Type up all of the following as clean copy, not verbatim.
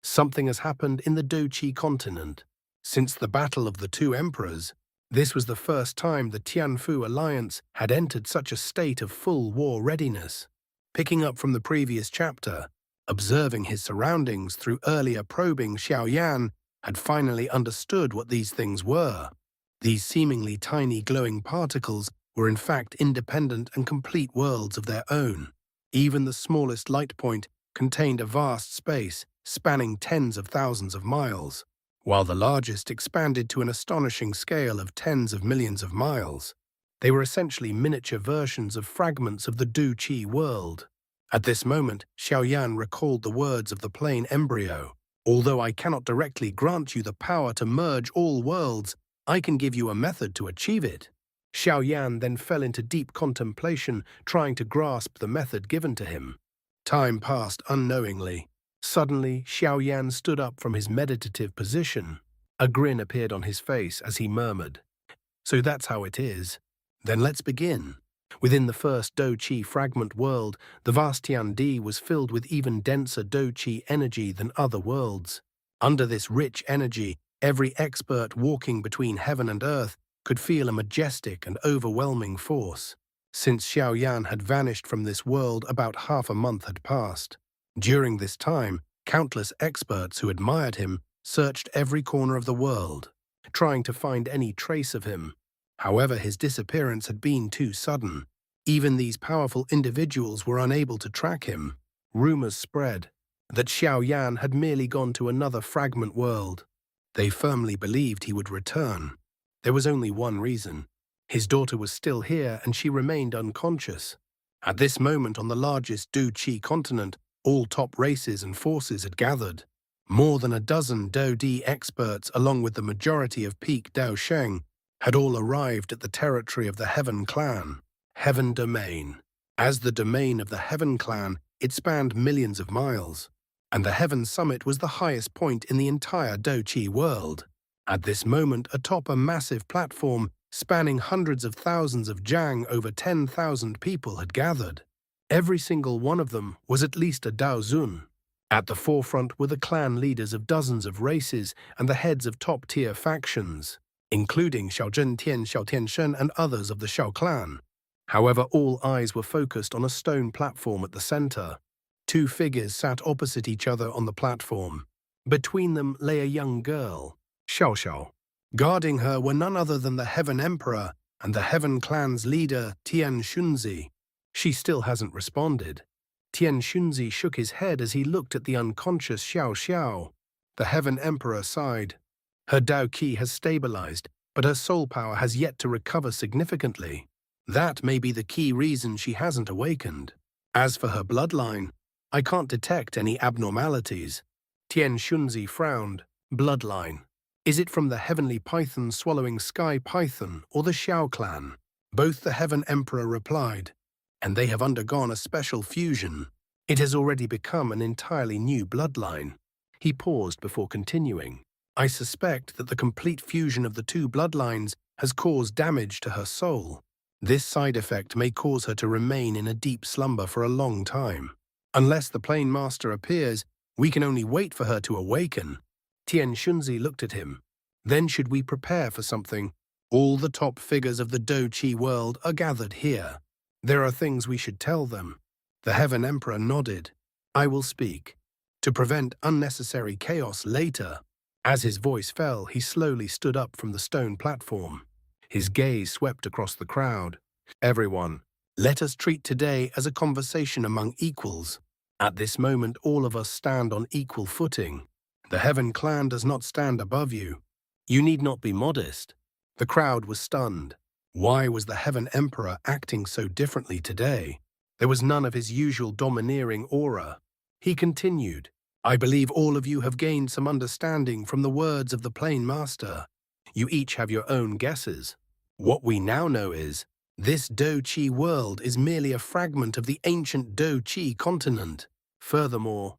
Something has happened in the Doqi continent. Since the Battle of the Two Emperors, this was the first time the Tianfu alliance had entered such a state of full war readiness. Picking up from the previous chapter, observing his surroundings through earlier probing, Xiaoyan had finally understood what these things were. These seemingly tiny glowing particles were in fact independent and complete worlds of their own. Even the smallest light point contained a vast space spanning tens of thousands of miles, while the largest expanded to an astonishing scale of tens of millions of miles. They were essentially miniature versions of fragments of the Du-Chi world. At this moment, Xiaoyan recalled the words of the plain embryo. Although I cannot directly grant you the power to merge all worlds, I can give you a method to achieve it. Xiaoyan then fell into deep contemplation, trying to grasp the method given to him. Time passed unknowingly. Suddenly, Xiaoyan stood up from his meditative position. A grin appeared on his face as he murmured, "So that's how it is. Then let's begin." Within the first Do-Chi fragment world, the vast Tiandi was filled with even denser Do-Chi energy than other worlds. Under this rich energy, every expert walking between heaven and earth could feel a majestic and overwhelming force. Since Xiaoyan had vanished from this world, about half a month had passed. During this time, countless experts who admired him searched every corner of the world, trying to find any trace of him. However, his disappearance had been too sudden. Even these powerful individuals were unable to track him. Rumors spread that Xiaoyan had merely gone to another fragment world. They firmly believed he would return. There was only one reason. His daughter was still here and she remained unconscious. At this moment on the largest Du-Chi continent, all top races and forces had gathered. More than a dozen Dodi experts, along with the majority of peak Dao Sheng, had all arrived at the territory of the Heaven Clan, Heaven Domain. As the domain of the Heaven Clan, it spanned millions of miles, and the Heaven Summit was the highest point in the entire Do-Chi world. At this moment, atop a massive platform spanning hundreds of thousands of Jiang, over 10,000 people had gathered. Every single one of them was at least a Daozun. At the forefront were the clan leaders of dozens of races and the heads of top-tier factions, including Xiao Zhentian, Xiao Tianshen, and others of the Xiao clan. However, all eyes were focused on a stone platform at the center. Two figures sat opposite each other on the platform. Between them lay a young girl, Xiaoxiao. Guarding her were none other than the Heaven Emperor and the Heaven Clan's leader, Tian Xunzi. She still hasn't responded. Tian Xunzi shook his head as he looked at the unconscious Xiaoxiao. The Heaven Emperor sighed. Her Dao Qi has stabilized, but her soul power has yet to recover significantly. That may be the key reason she hasn't awakened. As for her bloodline, I can't detect any abnormalities. Tian Xunzi frowned. Bloodline. Is it from the heavenly python swallowing sky python or the Xiao clan? Both the Heaven Emperor replied, and they have undergone a special fusion. It has already become an entirely new bloodline. He paused before continuing. I suspect that the complete fusion of the two bloodlines has caused damage to her soul. This side effect may cause her to remain in a deep slumber for a long time. Unless the Plain Master appears, we can only wait for her to awaken. Tian Xunzi looked at him. Then should we prepare for something? All the top figures of the Do-Chi world are gathered here. There are things we should tell them. The Heaven Emperor nodded. I will speak. To prevent unnecessary chaos later. As his voice fell, he slowly stood up from the stone platform. His gaze swept across the crowd. Everyone, let us treat today as a conversation among equals. At this moment, all of us stand on equal footing. The Heaven Clan does not stand above you. You need not be modest. The crowd was stunned. Why was the Heaven Emperor acting so differently today? There was none of his usual domineering aura. He continued, I believe all of you have gained some understanding from the words of the Plain Master. You each have your own guesses. What we now know is, this Do-Chi world is merely a fragment of the ancient Do-Chi continent. Furthermore,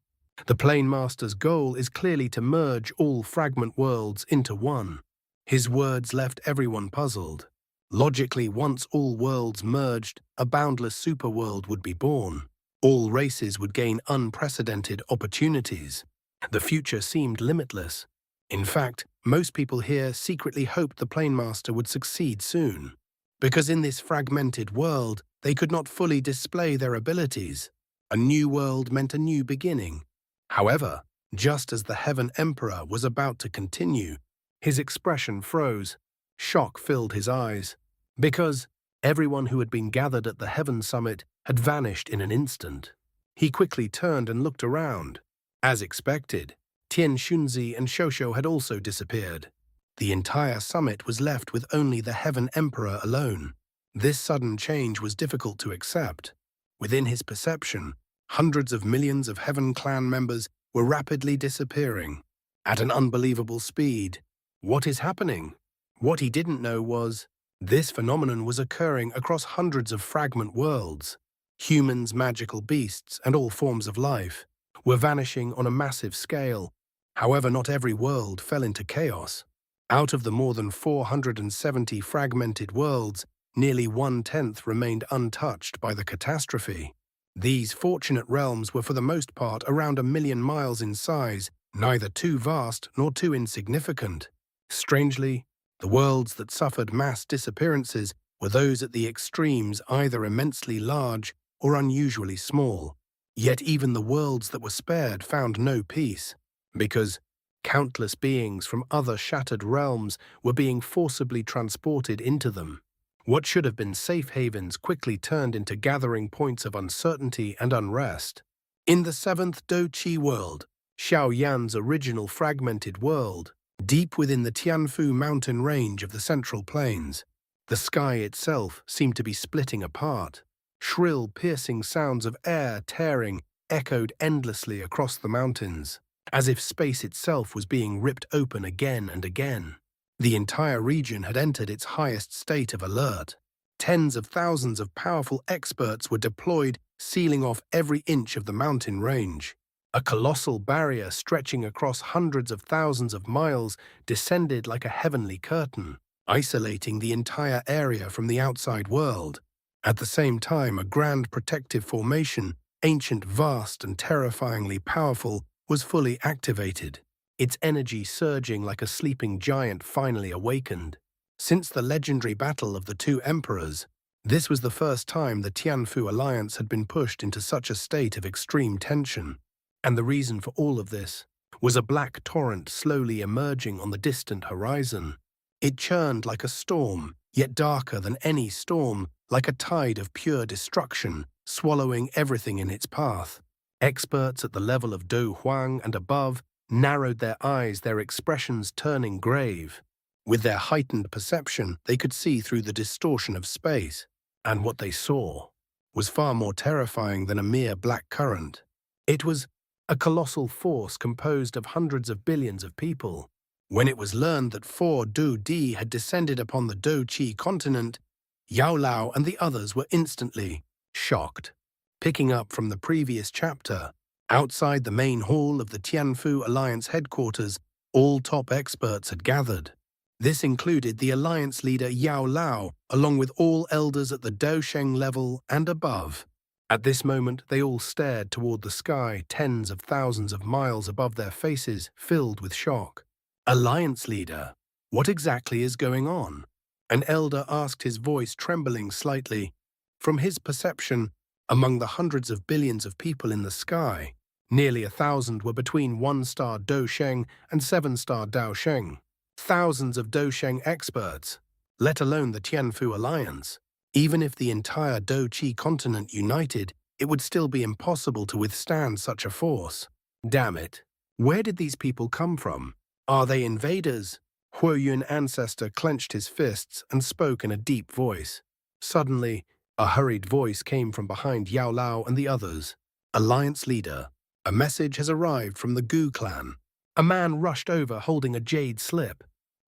the Plain Master's goal is clearly to merge all fragment worlds into one. His words left everyone puzzled. Logically, once all worlds merged, a boundless superworld would be born. All races would gain unprecedented opportunities. The future seemed limitless. In fact, most people here secretly hoped the Planemaster would succeed soon, because in this fragmented world, they could not fully display their abilities. A new world meant a new beginning. However, just as the Heaven Emperor was about to continue, his expression froze. Shock filled his eyes, because everyone who had been gathered at the Heaven Summit had vanished in an instant. He quickly turned and looked around. As expected, Tian Xunzi and Shosho had also disappeared. The entire summit was left with only the Heaven Emperor alone. This sudden change was difficult to accept. Within his perception, hundreds of millions of Heaven Clan members were rapidly disappearing at an unbelievable speed. What is happening? What he didn't know was, this phenomenon was occurring across hundreds of fragment worlds. Humans, magical beasts, and all forms of life were vanishing on a massive scale. However, not every world fell into chaos. Out of the more than 470 fragmented worlds, nearly 1/10 remained untouched by the catastrophe. These fortunate realms were for the most part around 1,000,000 miles in size, neither too vast nor too insignificant. Strangely, the worlds that suffered mass disappearances were those at the extremes, either immensely large or unusually small. Yet even the worlds that were spared found no peace, because countless beings from other shattered realms were being forcibly transported into them. What should have been safe havens quickly turned into gathering points of uncertainty and unrest. In the seventh Dodi world, Xiaoyan's original fragmented world, deep within the Tianfu mountain range of the Central Plains, the sky itself seemed to be splitting apart. Shrill, piercing sounds of air tearing echoed endlessly across the mountains, as if space itself was being ripped open again and again. The entire region had entered its highest state of alert. Tens of thousands of powerful experts were deployed, sealing off every inch of the mountain range. A colossal barrier stretching across hundreds of thousands of miles descended like a heavenly curtain, isolating the entire area from the outside world. At the same time, a grand protective formation, ancient, vast, and terrifyingly powerful, was fully activated, its energy surging like a sleeping giant finally awakened. Since the legendary battle of the two emperors, this was the first time the Tianfu alliance had been pushed into such a state of extreme tension. And the reason for all of this was a black torrent slowly emerging on the distant horizon. It churned like a storm, yet darker than any storm, like a tide of pure destruction, swallowing everything in its path. Experts at the level of Donghua and above narrowed their eyes, their expressions turning grave. With their heightened perception, they could see through the distortion of space, and what they saw was far more terrifying than a mere black current. It was a colossal force composed of hundreds of billions of people. When it was learned that 4 Dodi had descended upon the Dodi continent, Yao Lao and the others were instantly shocked. Picking up from the previous chapter, outside the main hall of the Tianfu Alliance headquarters, all top experts had gathered. This included the Alliance leader Yao Lao, along with all elders at the Daosheng level and above. At this moment, they all stared toward the sky, tens of thousands of miles above their faces, filled with shock. Alliance leader, what exactly is going on? An elder asked, his voice trembling slightly. From his perception, among the hundreds of billions of people in the sky, nearly 1,000 were between 1-star Daosheng and 7-star Daosheng. Thousands of Daosheng experts, let alone the Tianfu Alliance. Even if the entire Dodi continent united, it would still be impossible to withstand such a force. Damn it. Where did these people come from? Are they invaders? Huoyun ancestor clenched his fists and spoke in a deep voice. Suddenly, a hurried voice came from behind Yao Lao and the others. Alliance leader, a message has arrived from the Gu clan. A man rushed over holding a jade slip.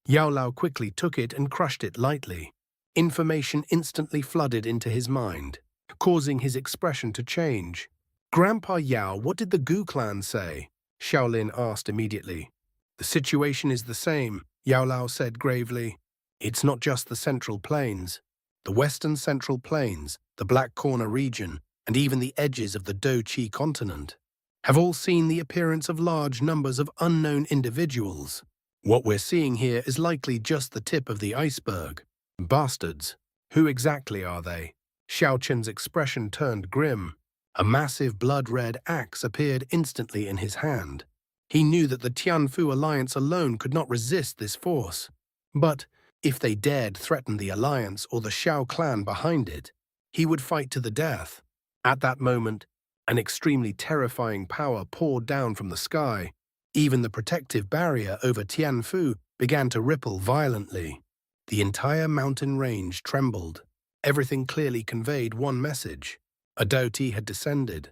Yao Lao quickly took it and crushed it lightly. Information instantly flooded into his mind, causing his expression to change. Grandpa Yao, what did the Gu clan say? Shaolin asked immediately. The situation is the same, Yao Lao said gravely. It's not just the Central Plains. The Western Central Plains, the Black Corner region, and even the edges of the Dodi continent. have all seen the appearance of large numbers of unknown individuals. What we're seeing here is likely just the tip of the iceberg. Bastards. Who exactly are they? Xiaoqian's expression turned grim. A massive blood-red axe appeared instantly in his hand. He knew that the Tianfu alliance alone could not resist this force. But if they dared threaten the alliance or the Xiao clan behind it, he would fight to the death. At that moment, an extremely terrifying power poured down from the sky. Even the protective barrier over Tianfu began to ripple violently. The entire mountain range trembled. Everything clearly conveyed one message. A Dodi had descended.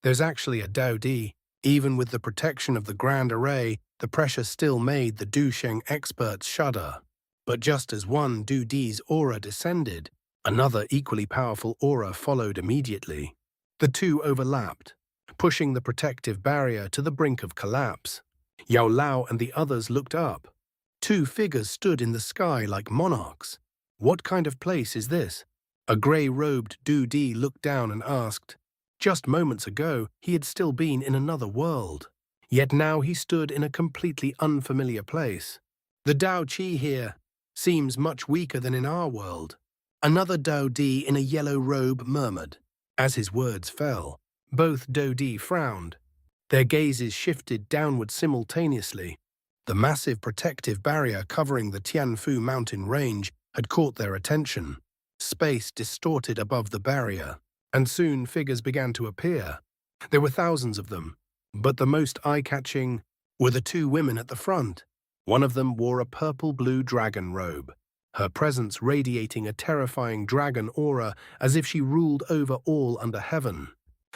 There's actually a Dodi. Even with the protection of the Grand Array, the pressure still made the Dusheng experts shudder. But just as one Dodi's aura descended, another equally powerful aura followed immediately. The two overlapped, pushing the protective barrier to the brink of collapse. Yao Lao and the others looked up. Two figures stood in the sky like monarchs. What kind of place is this? A grey-robed Dodi looked down and asked. Just moments ago, he had still been in another world. Yet now he stood in a completely unfamiliar place. The Dao Qi here seems much weaker than in our world. Another Dodi in a yellow robe murmured. As his words fell, both Dodi frowned. Their gazes shifted downward simultaneously. The massive protective barrier covering the Tianfu mountain range had caught their attention. Space distorted above the barrier, and soon figures began to appear. There were thousands of them, but the most eye-catching were the two women at the front. One of them wore a purple-blue dragon robe, her presence radiating a terrifying dragon aura as if she ruled over all under heaven.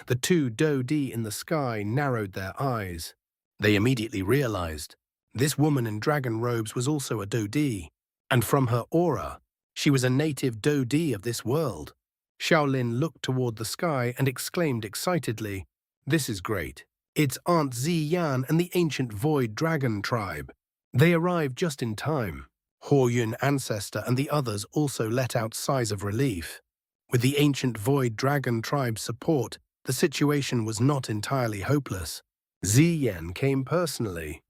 The two Dodi in the sky narrowed their eyes. They immediately realized this woman in dragon robes was also a Dodi, and from her aura, she was a native Dodi of this world. Shaolin looked toward the sky and exclaimed excitedly, "This is great. It's Aunt Ziyan and the ancient Void Dragon tribe." They arrived just in time. Huoyun ancestor and the others also let out sighs of relief. With the ancient Void Dragon tribe's support, the situation was not entirely hopeless. Ziyan came personally.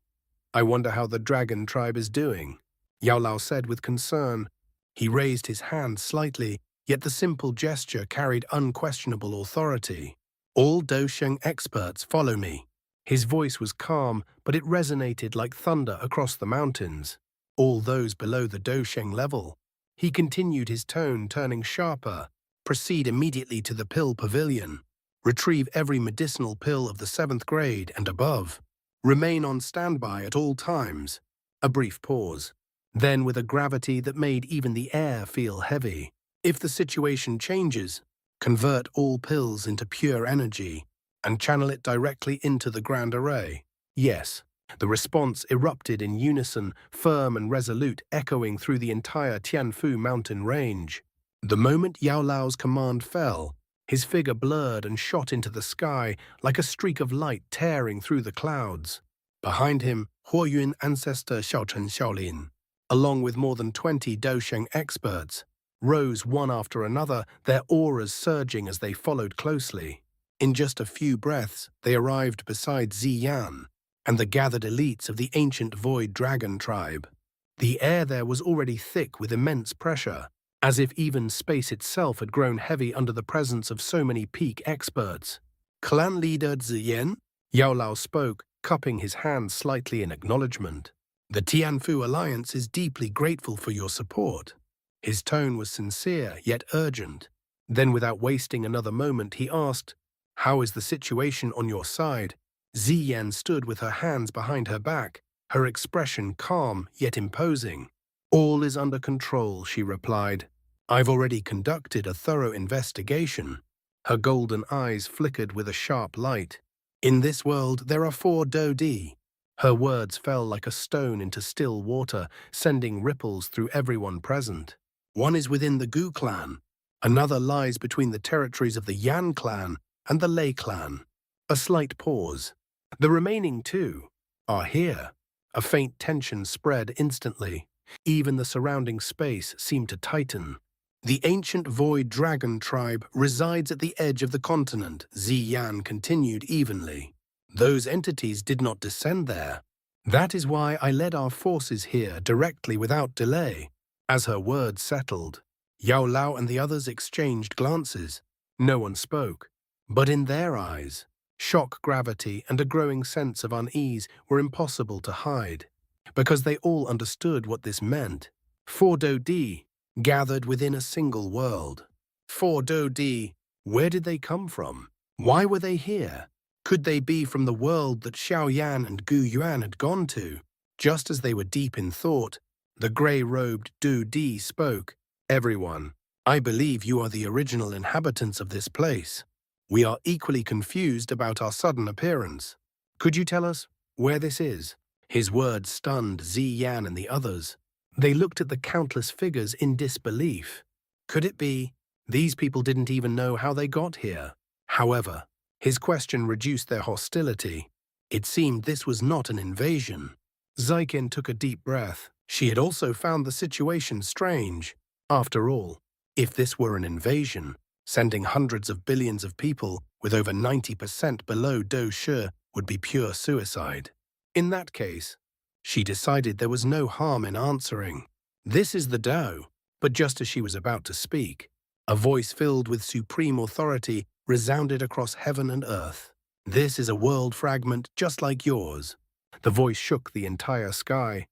"I wonder how the Dragon tribe is doing," Yao Lao said with concern. He raised his hand slightly, yet the simple gesture carried unquestionable authority. "All Dosheng experts follow me." His voice was calm, but it resonated like thunder across the mountains. All those below the Dosheng level. He continued, his tone turning sharper. "Proceed immediately to the pill pavilion. Retrieve every medicinal pill of the 7th grade and above. Remain on standby at all times." A brief pause. Then, with a gravity that made even the air feel heavy, "If the situation changes, convert all pills into pure energy and channel it directly into the Grand Array." "Yes." The response erupted in unison, firm and resolute, echoing through the entire Tianfu mountain range. The moment Yao Lao's command fell, his figure blurred and shot into the sky like a streak of light tearing through the clouds. Behind him, Huoyun ancestor Shaolin, along with more than 20 Dosheng experts, rose one after another, their auras surging as they followed closely. In just a few breaths, they arrived beside Ziyan and the gathered elites of the ancient Void Dragon tribe. The air there was already thick with immense pressure, as if even space itself had grown heavy under the presence of so many peak experts. "Clan leader Ziyan?" Yao Lao spoke, cupping his hands slightly in acknowledgement. "The Tianfu Alliance is deeply grateful for your support." His tone was sincere, yet urgent. Then, without wasting another moment, he asked, "How is the situation on your side?" Ziyan stood with her hands behind her back, her expression calm yet imposing. "All is under control," she replied. "I've already conducted a thorough investigation." Her golden eyes flickered with a sharp light. "In this world, there are 4 Dodi." Her words fell like a stone into still water, sending ripples through everyone present. "One is within the Gu clan. Another lies between the territories of the Yan clan and the Lei clan." A slight pause. "The remaining 2 are here." A faint tension spread instantly. Even the surrounding space seemed to tighten. "The ancient Void Dragon tribe resides at the edge of the continent," Ziyan continued evenly. Those entities did not descend there. That is why I led our forces here directly without delay. As her words settled, Yao Lao and the others exchanged glances. No one spoke, but in their eyes, shock, gravity, and a growing sense of unease were impossible to hide, because they all understood what this meant. 4 Dodi, gathered within a single world. 4 Dodi, where did they come from? Why were they here? Could they be from the world that Xiaoyan and Gu Yuan had gone to? Just as they were deep in thought, the grey-robed Dodi spoke. Everyone, I believe you are the original inhabitants of this place. We are equally confused about our sudden appearance. Could you tell us where this is? His words stunned Ziyan and the others. They looked at the countless figures in disbelief. Could it be these people didn't even know how they got here? However, his question reduced their hostility. It seemed this was not an invasion. Xiaoyan took a deep breath. She had also found the situation strange. After all, if this were an invasion, sending hundreds of billions of people with over 90% below Do Shi would be pure suicide. In that case, she decided there was no harm in answering. This is the Dao. But just as she was about to speak, a voice filled with supreme authority resounded across heaven and earth. This is a world fragment just like yours. The voice shook the entire sky.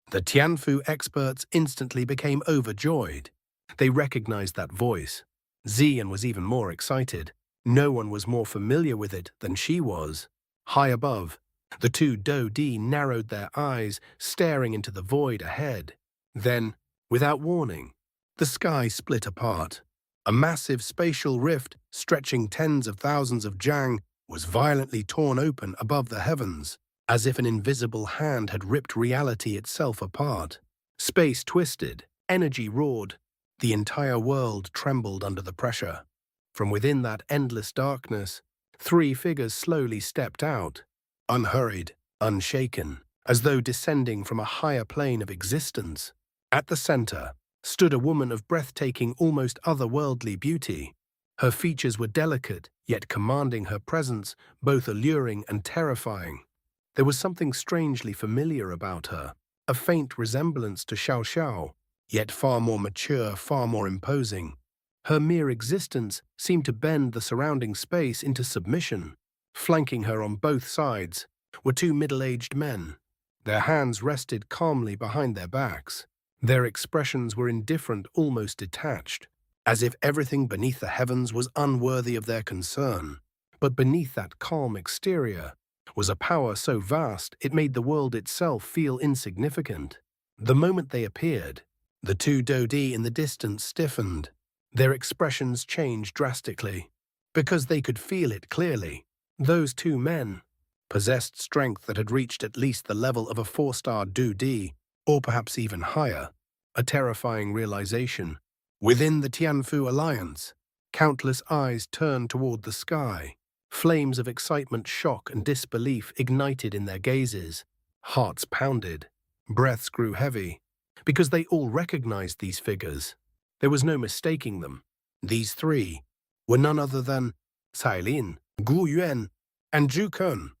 The Tianfu experts instantly became overjoyed. They recognized that voice. Ziyan was even more excited. No one was more familiar with it than she was. High above, the 2 Dodi narrowed their eyes, staring into the void ahead. Then, without warning, the sky split apart. A massive spatial rift, stretching tens of thousands of jang, was violently torn open above the heavens, as if an invisible hand had ripped reality itself apart. Space twisted, energy roared. The entire world trembled under the pressure. From within that endless darkness, 3 figures slowly stepped out, unhurried, unshaken, as though descending from a higher plane of existence. At the center stood a woman of breathtaking, almost otherworldly beauty. Her features were delicate, yet commanding, her presence both alluring and terrifying. There was something strangely familiar about her, a faint resemblance to Xiaoxiao, yet far more mature, far more imposing. Her mere existence seemed to bend the surrounding space into submission. Flanking her on both sides were 2 middle-aged men. Their hands rested calmly behind their backs. Their expressions were indifferent, almost detached, as if everything beneath the heavens was unworthy of their concern. But beneath that calm exterior was a power so vast it made the world itself feel insignificant. The moment they appeared, the 2 Dodi in the distance stiffened. Their expressions changed drastically, because they could feel it clearly. Those 2 men possessed strength that had reached at least the level of a 4-star Dodi, or perhaps even higher. A terrifying realization. Within the Tianfu alliance, countless eyes turned toward the sky. Flames of excitement, shock, and disbelief ignited in their gazes. Hearts pounded. Breaths grew heavy, because they all recognized these figures. There was no mistaking them. These 3 were none other than Cailin, Gu Yuan, and Zhu Kun.